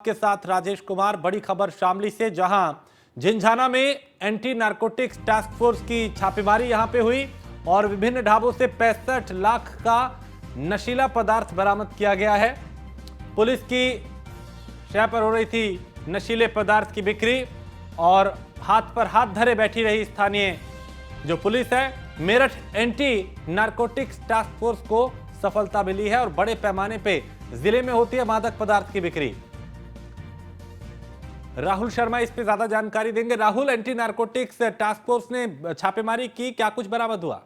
के साथ राजेश कुमार। बड़ी खबर शामली से, जहां झिंझाना में एंटी नारकोटिक्स टास्क फोर्स की छापेमारी यहां पे हुई और विभिन्न ढाबों से 65 लाख का नशीला पदार्थ बरामद किया गया है। पुलिस की शह पर हो रही थी नशीले पदार्थ की बिक्री और हाथ पर हाथ धरे बैठी रही स्थानीय जो पुलिस है। Meerut anti narcotics task force को सफलता मिली है और बड़े पैमाने पे जिले में होती है मादक पदार्थ की बिक्री। राहुल शर्मा इस पे ज्यादा जानकारी देंगे। Rahul, anti narcotics task force ने छापेमारी की, क्या कुछ बरामद हुआ?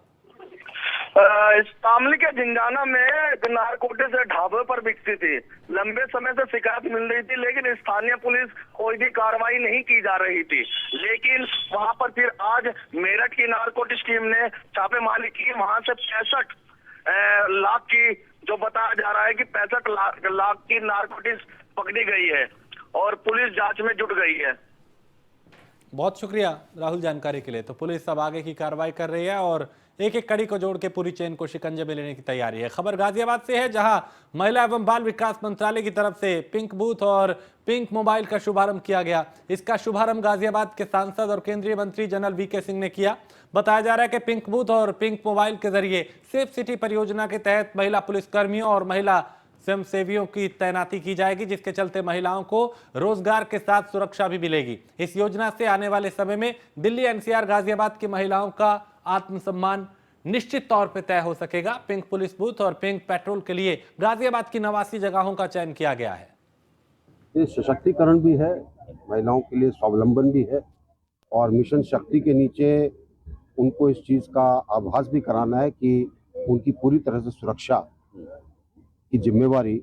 शामली के झिंझाना में नारकोटिक्स ढाबे पर बिकती थी। लंबे समय से शिकायत मिल रही थी, लेकिन स्थानीय पुलिस कोई भी कार्रवाई नहीं की जा रही थी। लेकिन वहां पर फिर आज मेरठ की नारकोटिक्स टीम ने छापेमारी की। वहां से 65 लाख की, जो बताया जा रहा है कि 65 लाख की नारकोटिक्स पकड़ी गई है और पुलिस जांच में जुट गई है। बहुत शुक्रिया राहुल जानकारी के लिए। तो पुलिस अब आगे की कार्रवाई कर रही है और एक एक कड़ी को जोड़ के पूरी चेन को शिकंजे में लेने की तैयारी है। खबर गाजियाबाद से है, जहां महिला एवं बाल विकास मंत्रालय की तरफ से पिंक बूथ और पिंक मोबाइल का शुभारंभ किया गया। इसका शुभारंभ गाजियाबाद के सांसद और केंद्रीय मंत्री जनरल वीके सिंह ने किया। बताया जा रहा है कि पिंक बूथ और पिंक मोबाइल के जरिए सेफ सिटी परियोजना के तहत महिला पुलिसकर्मियों और महिला स्वयंसेवियों की तैनाती की जाएगी, जिसके चलते महिलाओं को रोजगार के साथ सुरक्षा भी मिलेगी। इस योजना से आने वाले समय में दिल्ली एनसीआर गाजियाबाद की महिलाओं का आत्मसम्मान निश्चित तौर पर तय हो सकेगा। पिंक पुलिस बूथ और पिंक पेट्रोल के लिए गाजियाबाद की 89 जगहों का चयन किया गया है। ये सशक्तिकरण भी है, महिलाओं के लिए स्वावलंबन भी है और मिशन शक्ति के नीचे उनको इस चीज का आभास भी कराना है कि उनकी पूरी तरह से सुरक्षा की जिम्मेवारी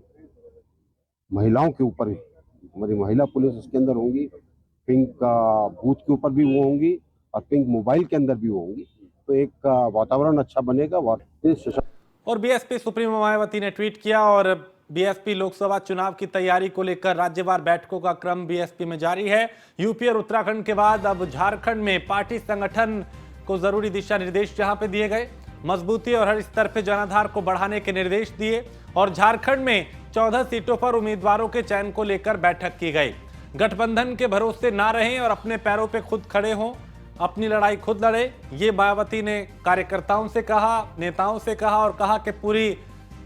महिलाओं के ऊपर है। हमारी महिला पुलिस इसके अंदर होंगी, पिंक बूथ के ऊपर भी वो होंगी और पिंक मोबाइल के अंदर भी वो होंगी। तो एक वातावरण अच्छा बनेगा। और बीएसपी सुप्रीमो मायावती ने ट्वीट किया और बीएसपी लोकसभा चुनाव की तैयारी को लेकर राज्यवार बैठकों का क्रम बीएसपी में जारी है। यूपी और उत्तराखंड के बाद अब झारखंड में पार्टी संगठन को जरूरी दिशा निर्देश जहां पे दिए गए, मजबूती और हर स्तर पे जनाधार को बढ़ाने के निर्देश दिए और झारखंड में 14 सीटों पर उम्मीदवारों के चयन को लेकर बैठक की गई। गठबंधन के भरोसे ना रहें और अपने पैरों पे खुद खड़े हों, अपनी लड़ाई खुद लड़े, ये मायावती ने कार्यकर्ताओं से कहा, नेताओं से कहा और कहा कि पूरी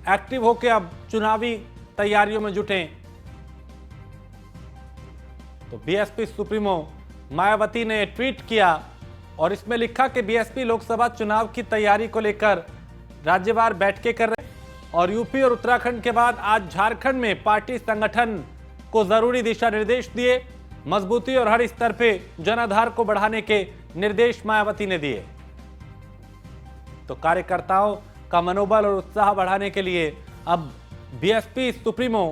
एक्टिव होकर अब चुनावी तैयारियों में जुटें। तो बीएसपी सुप्रीमो मायावती ने ट्वीट किया और इसमें लिखा कि बीएसपी लोकसभा चुनाव की तैयारी को लेकर राज्यवार बैठकें कर रहे और यूपी और उत्तराखंड के बाद आज झारखंड में पार्टी संगठन को जरूरी दिशा निर्देश दिए, मजबूती और हर स्तर पे जनाधार को बढ़ाने के निर्देश मायावती ने दिए। तो कार्यकर्ताओं का मनोबल और उत्साह बढ़ाने के लिए अब बीएसपी सुप्रीमो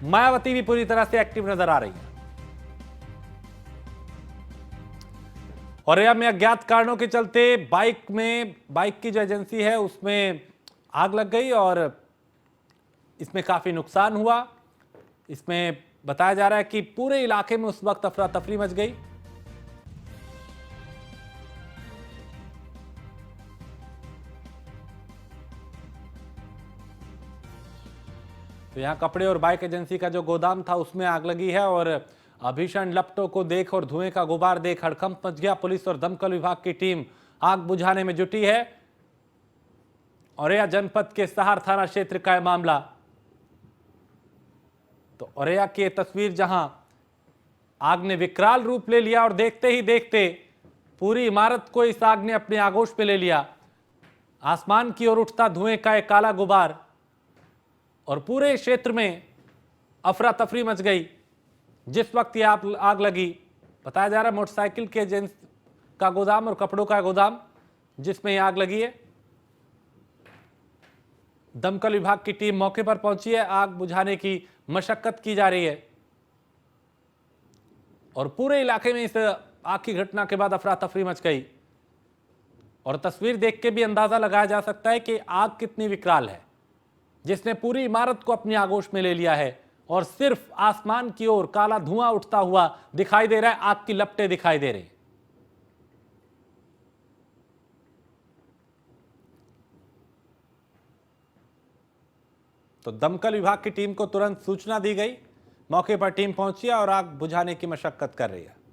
मायावती भी पूरी तरह से एक्टिव नजर आ रही है। औरैया में अज्ञात कारणों के चलते बाइक की जो एजेंसी है उसमें आग लग गई और इसमें काफी नुकसान हुआ। इसमें बताया जा रहा है कि पूरे इलाके में उस वक्त अफरा तफरी मच गई। तो यहां कपड़े और बाइक एजेंसी का जो गोदाम था उसमें आग लगी है और भीषण लपटों को देख और धुएं का गुबार देख हड़कंप मच गया। पुलिस और दमकल विभाग की टीम आग बुझाने में जुटी है। औरैया जनपद के सहार थाना क्षेत्र का यह मामला। तो औरैया की तस्वीर जहां आग ने विकराल रूप ले लिया और देखते ही देखते पूरी इमारत को इस आग ने अपने आगोश पे ले लिया। आसमान की ओर उठता धुएं का एक काला गुबार और पूरे क्षेत्र में अफरा तफरी मच गई। जिस वक्त यह आग लगी, बताया जा रहा है मोटरसाइकिल के एजेंसी का गोदाम और कपड़ों का गोदाम जिसमें यह आग लगी है। दमकल विभाग की टीम मौके पर पहुंची है, आग बुझाने की मशक्कत की जा रही है और पूरे इलाके में इस आग की घटना के बाद अफरा तफरी मच गई और तस्वीर देख के भी अंदाजा लगाया जा सकता है कि आग कितनी विकराल है, जिसने पूरी इमारत को अपनी आगोश में ले लिया है और सिर्फ आसमान की ओर काला धुआं उठता हुआ दिखाई दे रहा है, आग की लपटें दिखाई दे रही। तो दमकल विभाग की टीम को तुरंत सूचना दी गई मौके पर टीम पहुंची है और आग बुझाने की मशक्कत कर रही है।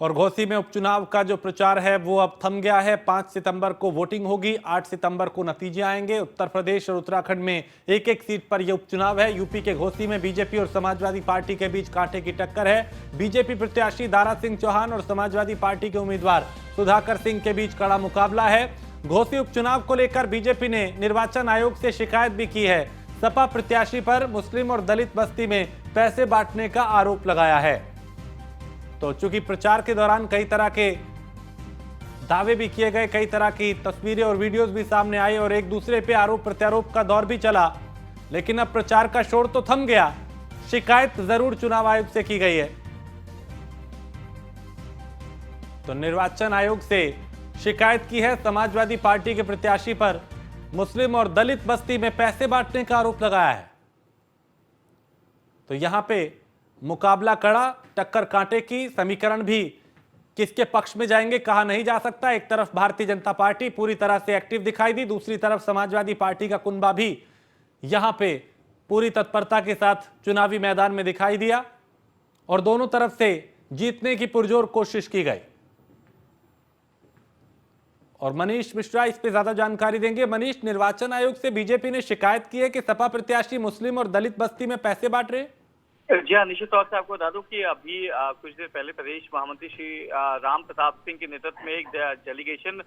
और घोसी में उपचुनाव का जो प्रचार है वो अब थम गया है। 5 सितंबर को वोटिंग होगी, 8 सितंबर को नतीजे आएंगे। उत्तर प्रदेश और उत्तराखंड में एक एक सीट पर यह उपचुनाव है। यूपी के घोसी में बीजेपी और समाजवादी पार्टी के बीच कांटे की टक्कर है। बीजेपी प्रत्याशी दारा सिंह चौहान और समाजवादी पार्टी के उम्मीदवार सुधाकर सिंह के बीच कड़ा मुकाबला है। घोसी उपचुनाव को लेकर बीजेपी ने निर्वाचन आयोग से शिकायत भी की है। सपा प्रत्याशी पर मुस्लिम और दलित बस्ती में पैसे बांटने का आरोप लगाया है। तो चूंकि प्रचार के दौरान कई तरह के दावे भी किए गए, कई तरह की तस्वीरें और वीडियोस भी सामने आई और एक दूसरे पे आरोप प्रत्यारोप का दौर भी चला, लेकिन अब प्रचार का शोर तो थम गया। शिकायत जरूर चुनाव आयोग से की गई है। तो निर्वाचन आयोग से शिकायत की है। समाजवादी पार्टी के प्रत्याशी पर मुस्लिम और दलित बस्ती में पैसे बांटने का आरोप लगाया है। तो यहां पे मुकाबला कड़ा, टक्कर कांटे की, समीकरण भी किसके पक्ष में जाएंगे कहा नहीं जा सकता। एक तरफ भारतीय जनता पार्टी पूरी तरह से एक्टिव दिखाई दी, दूसरी तरफ समाजवादी पार्टी का कुनबा भी यहां पे पूरी तत्परता के साथ चुनावी मैदान में दिखाई दिया और दोनों तरफ से जीतने की पुरजोर कोशिश की गई। और मनीष मिश्रा इस पे ज्यादा जानकारी देंगे। मनीष, निर्वाचन आयोग से बीजेपी ने शिकायत की है कि सपा प्रत्याशी मुस्लिम और दलित बस्ती में पैसे बांट रहे। जी हाँ, निश्चित तौर से आपको बता दूं कि अभी कुछ देर पहले प्रदेश महामंत्री श्री राम प्रताप सिंह के नेतृत्व में एक डेलीगेशन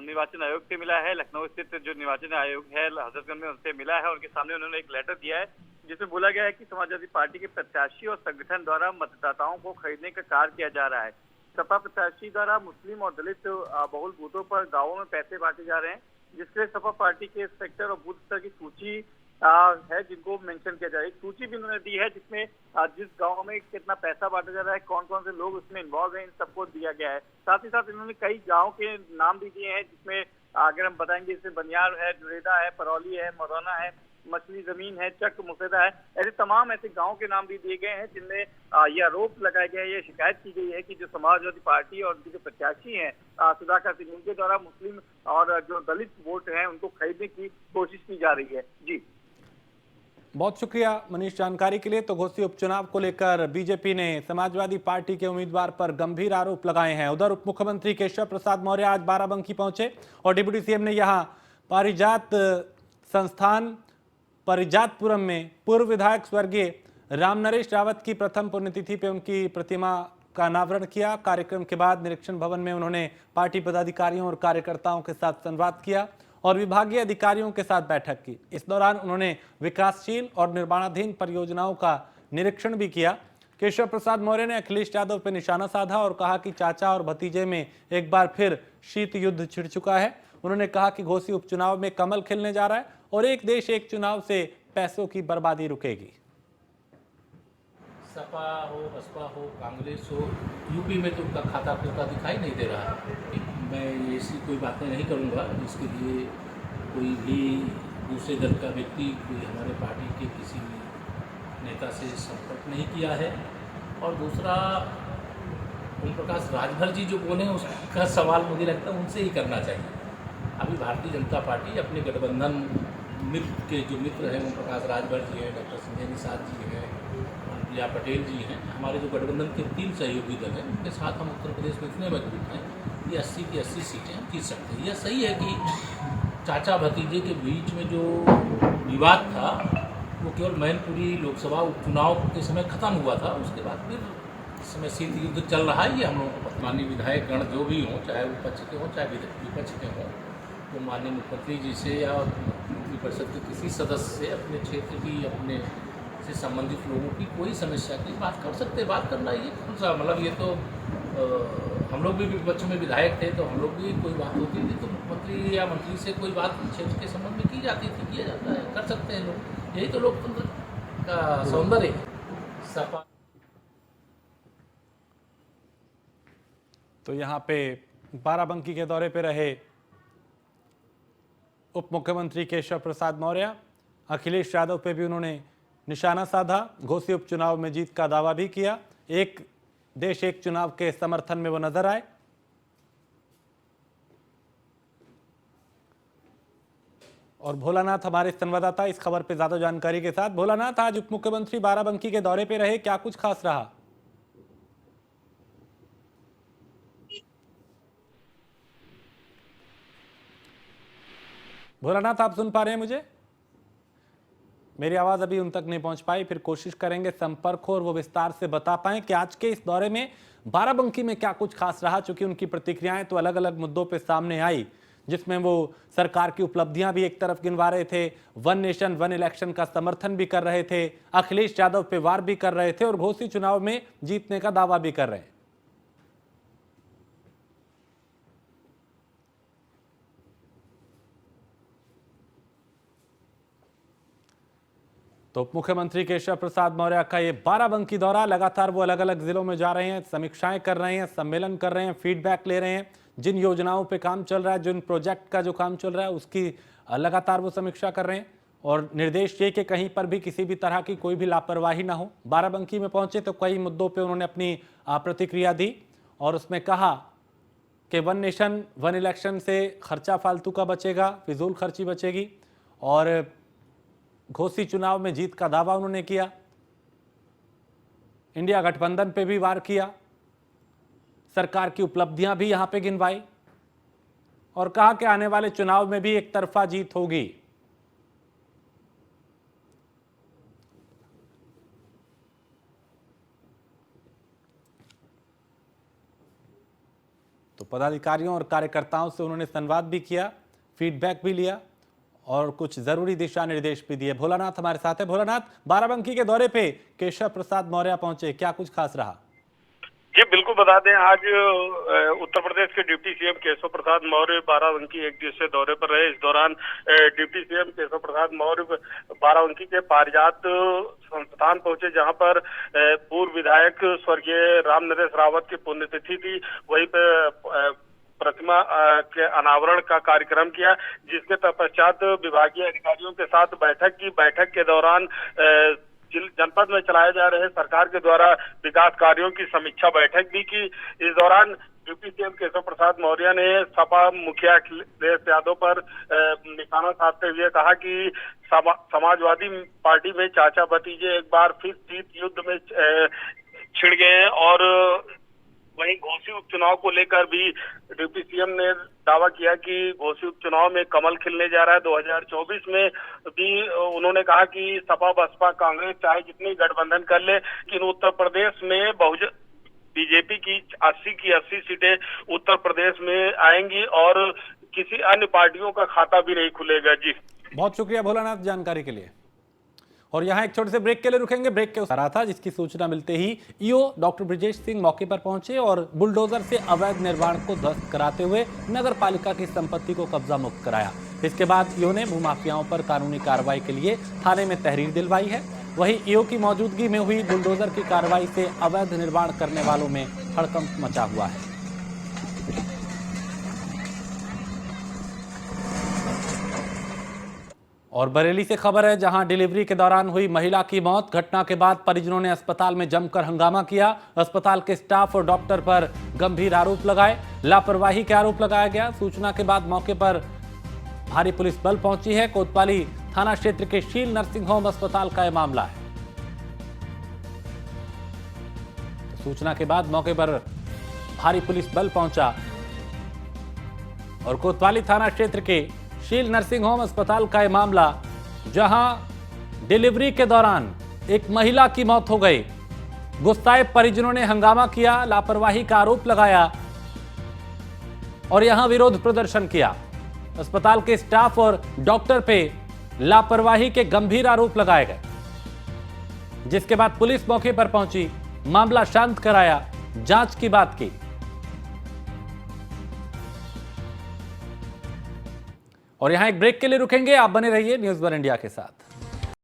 निर्वाचन आयोग से मिला है। लखनऊ स्थित जो निर्वाचन आयोग है हजरतगंज में, उनसे मिला है। उनके सामने उन्होंने एक लेटर दिया है जिसमें बोला गया है कि समाजवादी पार्टी के प्रत्याशी और संगठन द्वारा मतदाताओं को खरीदने का कार्य किया जा रहा है। सपा प्रत्याशी द्वारा मुस्लिम और दलित बहुल बूथों पर गाँवों में पैसे बांटे जा रहे हैं, जिसके लिए सपा पार्टी के सेक्टर और बूथ स्तर की सूची है जिनको मेंशन किया जाए। एक सूची भी उन्होंने दी है जिसमें जिस गांव में कितना पैसा बांटा जा रहा है, कौन कौन से लोग उसमें इन्वॉल्व हैं, इन सबको दिया गया है। साथ ही साथ इन्होंने कई गांव के नाम भी दिए हैं जिसमें अगर हम बताएंगे जैसे बनियार है, जुरेदा है, परौली है, मरौना है, मछली जमीन है, चक मुसेदा है, ऐसे तमाम ऐसे गाँव के नाम भी दिए गए हैं जिनमें ये आरोप लगाए गए हैं, ये शिकायत की गई है कि जो समाजवादी पार्टी और उनके जो प्रत्याशी हैं सुधाकर सिंह, उनके द्वारा मुस्लिम और जो दलित वोट हैं उनको खरीदने की कोशिश की जा रही है। जी, बहुत शुक्रिया मनीष जानकारी के लिए। तो घोसी उपचुनाव को लेकर बीजेपी ने समाजवादी पार्टी के उम्मीदवार पर गंभीर आरोप लगाए हैं। उधर उप मुख्यमंत्री केशव प्रसाद मौर्य आज बाराबंकी पहुंचे और डिप्टी सीएम ने यहां पारिजात संस्थान पारिजातपुरम में पूर्व विधायक स्वर्गीय रामनरेश रावत की प्रथम पुण्यतिथि पे उनकी प्रतिमा का अनावरण किया। कार्यक्रम के बाद निरीक्षण भवन में उन्होंने पार्टी पदाधिकारियों और कार्यकर्ताओं के साथ संवाद किया और विभागीय अधिकारियों के साथ बैठक की। इस दौरान उन्होंने विकासशील और निर्माणाधीन परियोजनाओं का निरीक्षण भी किया। केशव प्रसाद मौर्य ने अखिलेश यादव पर निशाना साधा और कहा कि चाचा और भतीजे में एक बार फिर शीत युद्ध छिड़ चुका है। उन्होंने कहा कि घोसी उपचुनाव में कमल खिलने जा रहा है और एक देश एक चुनाव से पैसों की बर्बादी रुकेगी। सपा हो, बसपा हो, कांग्रेस हो, यूपी में तो उनका खाता खुलता दिखाई नहीं दे रहा है। मैं ऐसी कोई बातें नहीं करूंगा जिसके लिए कोई भी दूसरे दल का व्यक्ति कोई हमारे पार्टी के किसी नेता से संपर्क नहीं किया है। और दूसरा, ओम प्रकाश राजभर जी जो बोले उसका सवाल मुझे लगता है उनसे ही करना चाहिए। अभी भारतीय जनता पार्टी अपने गठबंधन मित्र के जो मित्र हैं, ओम प्रकाश राजभर जी हैं, डॉक्टर संजय निषाद जी हैं, प्रिया पटेल जी हैं, हमारे जो गठबंधन के 3 सहयोगी दल हैं, उनके साथ हम उत्तर प्रदेश में इतने मजबूत हैं, ये 80 की 80 सीटें हम जीत सकते हैं। यह सही है कि चाचा भतीजे के बीच में जो विवाद था वो केवल मैनपुरी लोकसभा उपचुनाव के समय खत्म हुआ था। उसके बाद फिर इस समय शीत युद्ध चल रहा है। ये हम लोगों को माननीय विधायक गण जो भी हों, चाहे विपक्ष के हों चाहे विपक्ष के हों, तो माननीय मुख्यमंत्री जी से या मंत्रि परिषद के किसी सदस्य से अपने क्षेत्र की अपने से संबंधित लोगों की कोई समस्या की बात कर सकते। बात करना ये कौन सा मतलब, ये तो हम लोग भी विपक्ष में विधायक थे तो हम लोग भी कोई बात होती थी तो मुख्यमंत्री या मंत्री से कोई बात क्षेत्र के संबंध में की जाती थी, किया जाता है, कर सकते हैं लोग। यही तो लोकतंत्र का सौंदर्य है। सपा तो यहाँ पे बाराबंकी के दौरे पे रहे उप मुख्यमंत्री केशव प्रसाद मौर्य। अखिलेश यादव पे भी उन्होंने निशाना साधा। घोसी उपचुनाव में जीत का दावा भी किया। एक देश एक चुनाव के समर्थन में वो नजर आए। और भोलानाथ हमारे संवाददाता इस खबर पे ज्यादा जानकारी के साथ। भोलानाथ, आज उप मुख्यमंत्री बाराबंकी के दौरे पे रहे, क्या कुछ खास रहा? भोलानाथ, आप सुन पा रहे हैं मुझे? मेरी आवाज अभी उन तक नहीं पहुंच पाई, फिर कोशिश करेंगे संपर्क हो और वो विस्तार से बता पाएं कि आज के इस दौरे में बाराबंकी में क्या कुछ खास रहा, चूंकि उनकी प्रतिक्रियाएं तो अलग अलग मुद्दों पे सामने आई, जिसमें वो सरकार की उपलब्धियां भी एक तरफ गिनवा रहे थे, वन नेशन वन इलेक्शन का समर्थन भी कर रहे थे, अखिलेश यादव पे वार भी कर रहे थे और घोसी चुनाव में जीतने का दावा भी कर रहे हैं। तो उप मुख्यमंत्री केशव प्रसाद मौर्य का ये बाराबंकी दौरा, लगातार वो अलग अलग जिलों में जा रहे हैं, समीक्षाएं कर रहे हैं, सम्मेलन कर रहे हैं, फीडबैक ले रहे हैं, जिन योजनाओं पे काम चल रहा है, जिन प्रोजेक्ट का जो काम चल रहा है उसकी लगातार वो समीक्षा कर रहे हैं और निर्देश ये कि कहीं पर भी किसी भी तरह की कोई भी लापरवाही ना हो। बाराबंकी में पहुंचे तो कई मुद्दों पर उन्होंने अपनी प्रतिक्रिया दी और उसमें कहा कि वन नेशन वन इलेक्शन से खर्चा फालतू का बचेगा, फिजूल खर्ची बचेगी और घोसी चुनाव में जीत का दावा उन्होंने किया। इंडिया गठबंधन पे भी वार किया, सरकार की उपलब्धियां भी यहां पे गिनवाई और कहा कि आने वाले चुनाव में भी एक तरफा जीत होगी। तो पदाधिकारियों और कार्यकर्ताओं से उन्होंने संवाद भी किया, फीडबैक भी लिया और कुछ जरूरी दिशा निर्देश भी दिए। भोलानाथ हमारे साथ है। भोलानाथ, बाराबंकी के दौरे पे केशव प्रसाद मौर्य पहुंचे, क्या कुछ खास रहा? जी बिल्कुल बता दें, आज उत्तर प्रदेश के डिप्टी सीएम केशव प्रसाद मौर्य बाराबंकी एक दिवसीय दौरे पर रहे। इस दौरान डिप्टी सीएम केशव प्रसाद मौर्य बाराबंकी के पारिजात संस्थान पहुंचे, जहां पर पूर्व विधायक स्वर्गीय राम नरेश रावत की पुण्यतिथि थी। वहीं पे प्रतिमा के अनावरण का कार्यक्रम किया, जिसके तत्पश्चात विभागीय अधिकारियों के साथ बैठक की। बैठक के दौरान जनपद में चलाए जा रहे सरकार के द्वारा विकास कार्यों की समीक्षा बैठक भी की। इस दौरान डिप्टी सीएम केशव प्रसाद मौर्य ने सपा मुखिया अखिलेश यादव पर निशाना साधते हुए कहा कि समाजवादी पार्टी में चाचा भतीजे एक बार फिर सीट युद्ध में छिड़ गए और वहीं घोसी उपचुनाव को लेकर भी डिप्टी सीएम ने दावा किया कि घोसी उपचुनाव में कमल खिलने जा रहा है। 2024 में भी उन्होंने कहा कि सपा बसपा कांग्रेस चाहे जितनी गठबंधन कर ले, लेकिन उत्तर प्रदेश में बीजेपी की 80 की 80 सीटें उत्तर प्रदेश में आएंगी और किसी अन्य पार्टियों का खाता भी नहीं खुलेगा। जी बहुत शुक्रिया भोलानाथ जानकारी के लिए। और यहाँ एक छोटे से ब्रेक के लिए रुकेंगे। ब्रेक के रहा था, जिसकी सूचना मिलते ही ईओ डॉक्टर ब्रिजेश सिंह मौके पर पहुंचे और बुलडोजर से अवैध निर्माण को ध्वस्त कराते हुए नगर पालिका की संपत्ति को कब्जा मुक्त कराया। इसके बाद ईओ ने भूमाफियाओं पर कानूनी कार्रवाई के लिए थाने में तहरीर दिलवाई है। वहीं ईओ की मौजूदगी में हुई बुलडोजर की कार्रवाई से अवैध निर्माण करने वालों में हड़कंप मचा हुआ है। और बरेली से खबर है, जहां डिलीवरी के दौरान हुई महिला की मौत। घटना के बाद परिजनों ने अस्पताल में जमकर हंगामा किया। अस्पताल के स्टाफ और डॉक्टर पर गंभीर आरोप लगाए, लापरवाही के आरोप लगाया गया। सूचना के बाद मौके पर भारी पुलिस बल पहुंची है। कोतवाली थाना क्षेत्र के शील नर्सिंग होम अस्पताल का यह मामला है। सूचना के बाद मौके पर भारी पुलिस बल पहुंचा और कोतवाली थाना क्षेत्र के शील नर्सिंग होम अस्पताल का यह मामला, जहां डिलीवरी के दौरान एक महिला की मौत हो गई। गुस्साए परिजनों ने हंगामा किया, लापरवाही का आरोप लगाया और यहां विरोध प्रदर्शन किया। अस्पताल के स्टाफ और डॉक्टर पे लापरवाही के गंभीर आरोप लगाए गए, जिसके बाद पुलिस मौके पर पहुंची, मामला शांत कराया, जांच की बात की। और यहां एक ब्रेक के लिए रुकेंगे, आप बने रहिए न्यूज़ वन इंडिया के साथ।